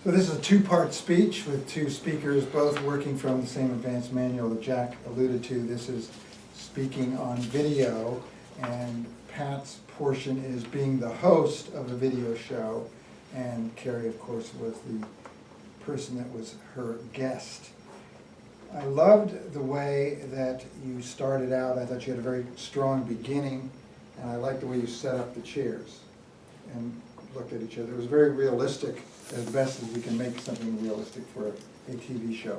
So this is a two-part speech with two speakers, both working from the same advanced manual that Jack alluded to. This is speaking on video, and Pat's portion is being the host of a video show, and Carrie, of course, was the person that was her guest. I loved the way that you started out. I thought you had a very strong beginning, and I liked the way you set up the chairs and looked at each other. It was very realistic, as best as we can make something realistic for a TV show.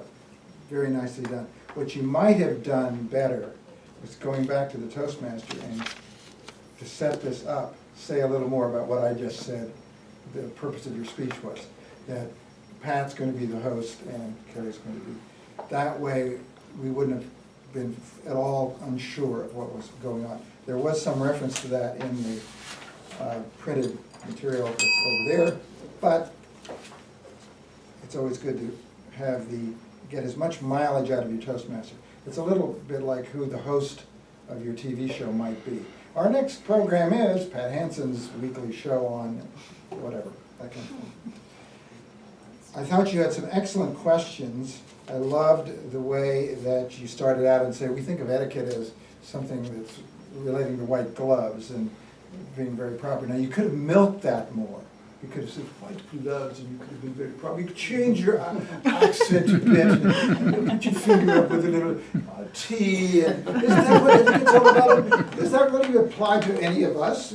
Very nicely done. What you might have done better was going back to the Toastmaster and to set this up, say a little more about what I just said, the purpose of your speech was. That Pat's going to be the host and Carrie's going to be. That way, we wouldn't have been at all unsure of what was going on. There was some reference to that in the printed material that's over there, but it's always good to have get as much mileage out of your Toastmaster. It's a little bit like who the host of your TV show might be. Our next program is Pat Hansen's weekly show on whatever, that kind of thing. I thought you had some excellent questions. I loved the way that you started out and say, we think of etiquette as something that's relating to white gloves and being very proper. Now, you could have milked that more. You could have said white gloves, and you could have been very proper. You could change your accent a bit, and put your finger up with a little T. And isn't that what I think it's all about? Does that really apply to any of us,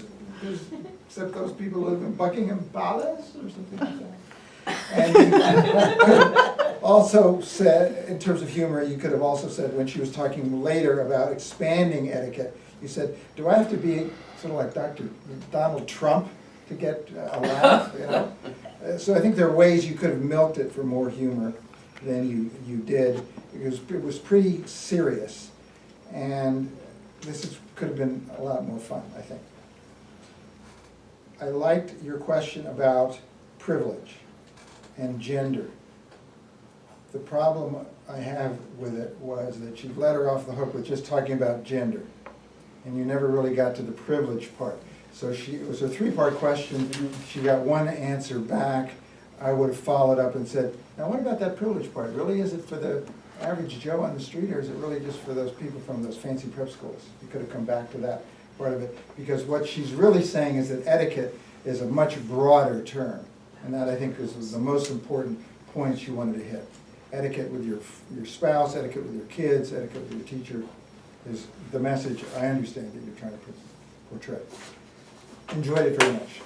except those people who live in Buckingham Palace or something like that? And also said, in terms of humor, you could have also said, when she was talking later about expanding etiquette, you said, do I have to be sort of like Donald Trump to get a laugh, you know? So I think there are ways you could have milked it for more humor than you did, because it was pretty serious. And could have been a lot more fun, I think. I liked your question about privilege and gender. The problem I have with it was that you let her off the hook with just talking about gender, and you never really got to the privilege part. So it was a three-part question. She got one answer back. I would have followed up and said, now what about that privilege part? Really, is it for the average Joe on the street, or is it really just for those people from those fancy prep schools? You could have come back to that part of it, because what she's really saying is that etiquette is a much broader term. And that, I think, is the most important points you wanted to hit. Etiquette with your spouse, etiquette with your kids, etiquette with your teacher is the message I understand that you're trying to portray. Enjoyed it very much.